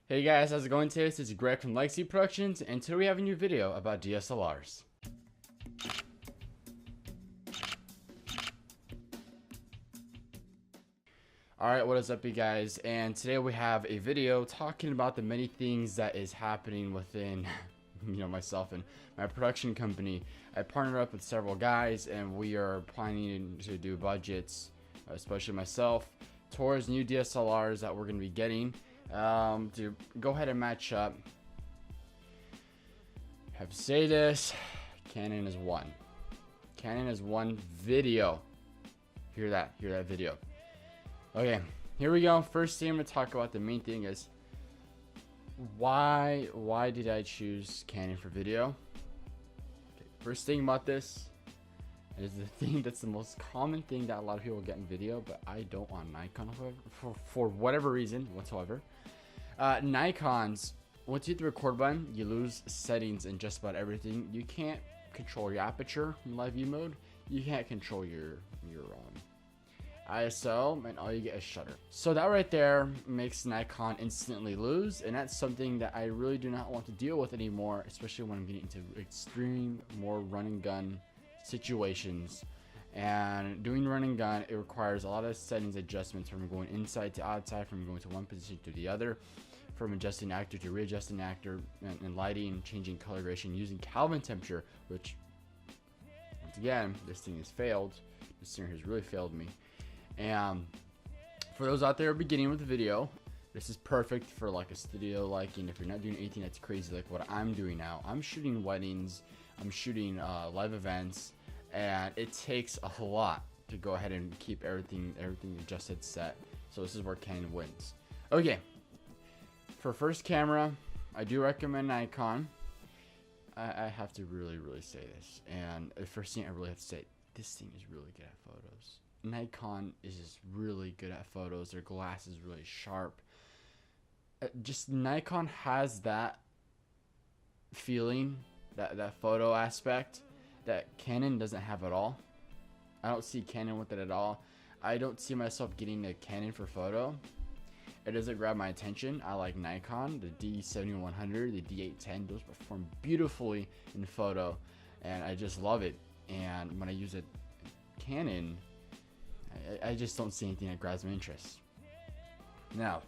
Hey guys, how's it going today? This is Greg from Legacy Productions, and today we have a new video about DSLRs. Alright, what is up you guys? And today we have a video talking about the many things that is happening within myself and my production company. I partnered up with several guys and we are planning to do budgets, especially myself, towards new DSLRs that we're going to be getting. To go ahead and match up. I have to say this, Canon is one. Canon is one video. Hear that video. Okay, here we go. First thing I'm going to talk about, the main thing is why did I choose Canon for video? Okay, first thing about this is the thing that's the most common thing that a lot of people get in video, but I don't on Nikon for whatever reason whatsoever. Nikons, once you hit the record button, you lose settings in just about everything. You can't control your aperture in live view mode. You can't control your ISO, and all you get is shutter. So that right there makes Nikon instantly lose, and that's something that I really do not want to deal with anymore, especially when I'm getting into extreme, more run and gun situations. And doing run and gun, it requires a lot of settings adjustments, from going inside to outside, from going to one position to the other, from adjusting actor to readjusting actor, and lighting, changing color gradation, using Kelvin temperature, which once again, this thing has failed. This thing has really failed me. And for those out there beginning with the video, this is perfect for like a studio lighting. If you're not doing anything that's crazy like what I'm doing now, I'm shooting weddings, I'm shooting live events, and it takes a lot to go ahead and keep everything adjusted, set. So this is where Canon wins. Okay, for first camera, I do recommend Nikon. I have to really say this, and the first thing I really have to say, this thing is really good at photos. Nikon is just really good at photos. Their glass is really sharp. Just Nikon has that feeling, that photo aspect that Canon doesn't have at all. I don't see Canon with it at all. I don't see myself getting a Canon for photo. It doesn't grab my attention. I like Nikon, the D7100, the D810. Those perform beautifully in photo, and I just love it. And when I use a Canon, I just don't see anything that grabs my interest. Now,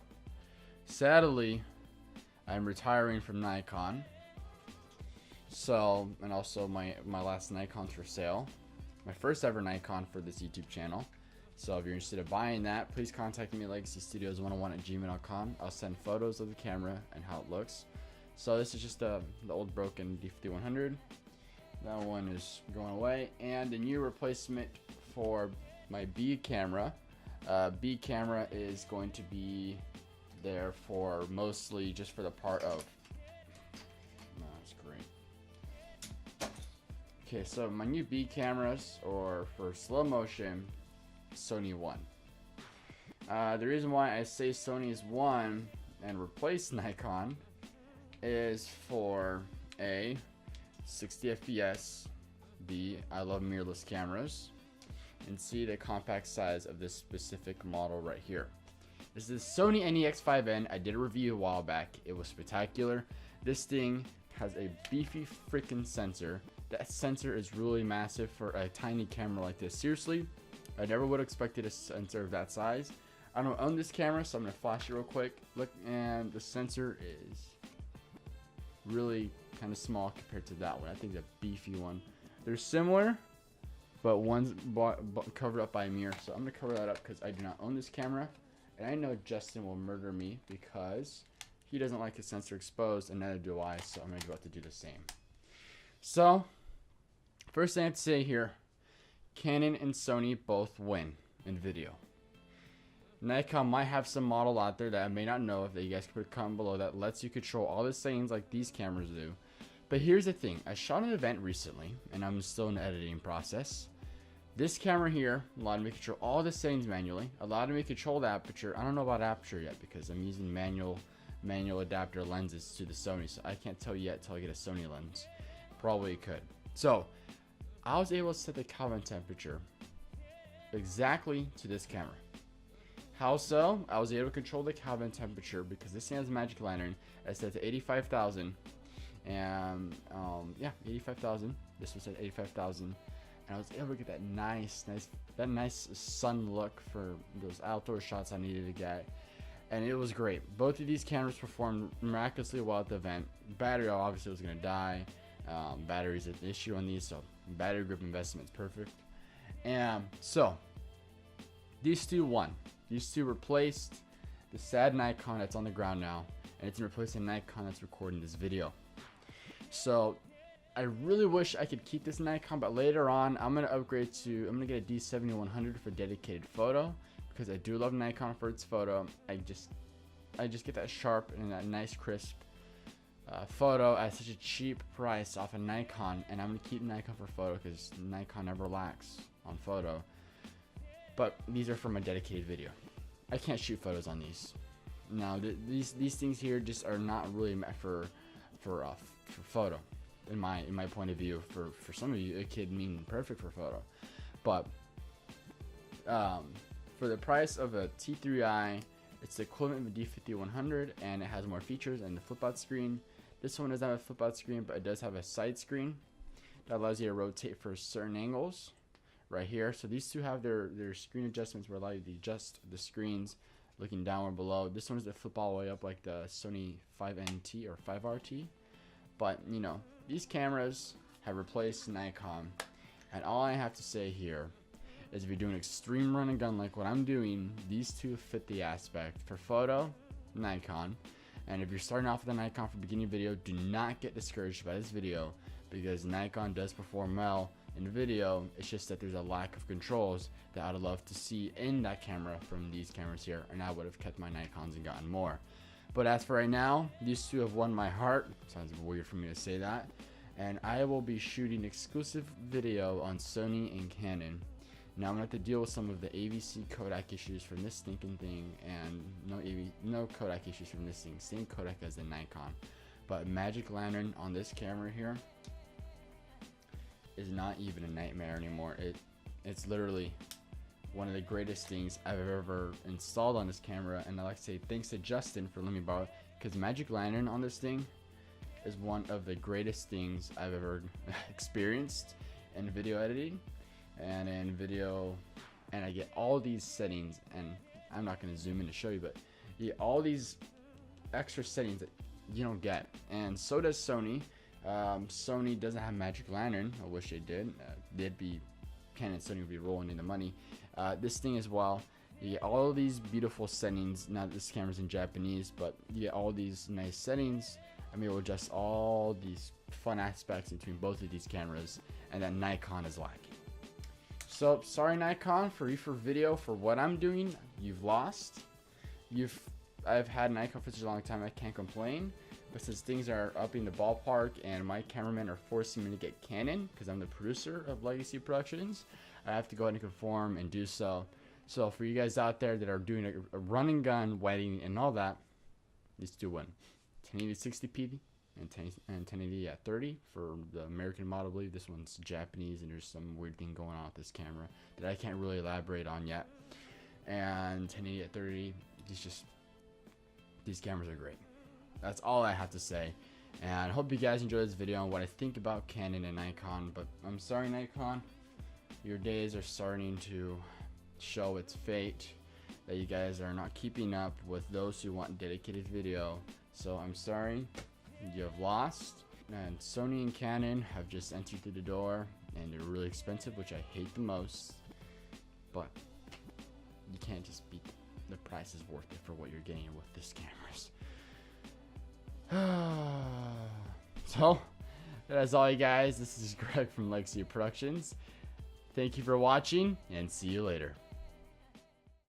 sadly, I'm retiring from Nikon. So, and also my last Nikon's for sale. My first ever Nikon for this YouTube channel. So if you're interested in buying that, please contact me at legacystudios101@gmail.com. I'll send photos of the camera and how it looks. So this is just the old broken D5100. That one is going away. And the new replacement for my B camera. B camera is going to be there for mostly just for the part of. No, that's great. Okay, so my new B cameras, or for slow motion, Sony 1. The reason why I say Sony is 1 and replace Nikon is for A, 60 FPS, B, I love mirrorless cameras, and see the compact size of this specific model right here. This is the Sony NEX5N. I did a review a while back. It was spectacular. This thing has a beefy freaking sensor. That sensor is really massive for a tiny camera like this. Seriously, I never would have expected a sensor of that size. I don't own this camera, so I'm gonna flash it real quick. Look, and the sensor is really kind of small compared to that one. I think it's a beefy one. They're similar, but one's covered up by a mirror, so I'm gonna cover that up because I do not own this camera, and I know Justin will murder me because he doesn't like his sensor exposed, and neither do I. So I'm gonna about to do the same. So first thing I have to say here, Canon and Sony both win in video. Nikon might have some model out there that I may not know of that you guys could comment below that lets you control all the settings like these cameras do. But here's the thing, I shot an event recently, and I'm still in the editing process. This camera here allowed me to control all the settings manually, allowed me to control the aperture. I don't know about aperture yet because I'm using manual adapter lenses to the Sony, so I can't tell you yet till I get a Sony lens. Probably could. So I was able to set the Kelvin temperature exactly to this camera. How so? I was able to control the cabin temperature because this thing has a magic lantern. I set it to 85,000, and yeah, 85,000. This was at 85,000, and I was able to get that nice sun look for those outdoor shots I needed to get, and it was great. Both of these cameras performed miraculously well at the event. Battery obviously was gonna die. Battery's an issue on these, so battery grip investment is perfect. And so these two won. These two replaced the sad Nikon that's on the ground now, and it's replacing Nikon that's recording this video. So I really wish I could keep this Nikon, but later on I'm gonna upgrade to, I'm gonna get a D7100 for dedicated photo, because I do love Nikon for its photo. I just get that sharp and that nice crisp photo at such a cheap price off a Nikon, and I'm gonna keep Nikon for photo because Nikon never lacks on photo. But these are for my dedicated video. I can't shoot photos on these. Now these things here just are not really meant for photo. In my point of view, for some of you, it could mean perfect for photo. But for the price of a T3i, it's the equivalent of a D5100, and it has more features and the flip out screen. This one doesn't have a flip out screen, but it does have a side screen that allows you to rotate for certain angles right here. So these two have their screen adjustments where allow you to adjust the screens looking down or below. This one is the flip all the way up like the Sony 5NT or 5RT. But you know, these cameras have replaced Nikon, and all I have to say here is if you're doing extreme run and gun like what I'm doing, these two fit the aspect. For photo, Nikon. And if you're starting off with a Nikon for beginning video, do not get discouraged by this video, because Nikon does perform well in video. It's just that there's a lack of controls that I'd love to see in that camera from these cameras here, and I would have kept my Nikons and gotten more. But as for right now, these two have won my heart. Sounds weird for me to say that. And I will be shooting exclusive video on Sony and Canon. Now I'm gonna have to deal with some of the AVC Kodak issues from this stinking thing, and no Kodak issues from this thing. Same Kodak as the Nikon. But magic lantern on this camera here is not even a nightmare anymore. It's literally one of the greatest things I've ever installed on this camera, and I like to say thanks to Justin for letting me borrow it, because magic lantern on this thing is one of the greatest things I've ever experienced in video editing and in video. And I get all these settings, and I'm not going to zoom in to show you, but you get all these extra settings that you don't get, and so does Sony. Sony doesn't have magic lantern. I wish they did. Canon and Sony would be rolling in the money. This thing as well, you get all these beautiful settings. Now this camera's in Japanese, but you get all these nice settings. I'm able to adjust all these fun aspects between both of these cameras, and that Nikon is lacking. So sorry Nikon, for video for what I'm doing, you've lost. I've had Nikon for such a long time, I can't complain. But since things are upping the ballpark and my cameramen are forcing me to get Canon because I'm the producer of Legacy Productions, I have to go ahead and conform and do so. So for you guys out there that are doing a run and gun wedding and all that, these two win. 1080 60p and 1080 at 30 for the American model. I believe this one's Japanese, and there's some weird thing going on with this camera that I can't really elaborate on yet. And 1080 at 30, these cameras are great. That's all I have to say, and I hope you guys enjoyed this video on what I think about Canon and Nikon. But I'm sorry Nikon, your days are starting to show its fate, that you guys are not keeping up with those who want dedicated video. So I'm sorry, you have lost. And Sony and Canon have just entered through the door, and they're really expensive, which I hate the most. But you can't just beat the price is worth it for what you're getting with these cameras. So that's all you guys. This is Greg from Legacy Productions. Thank you for watching, and see you later.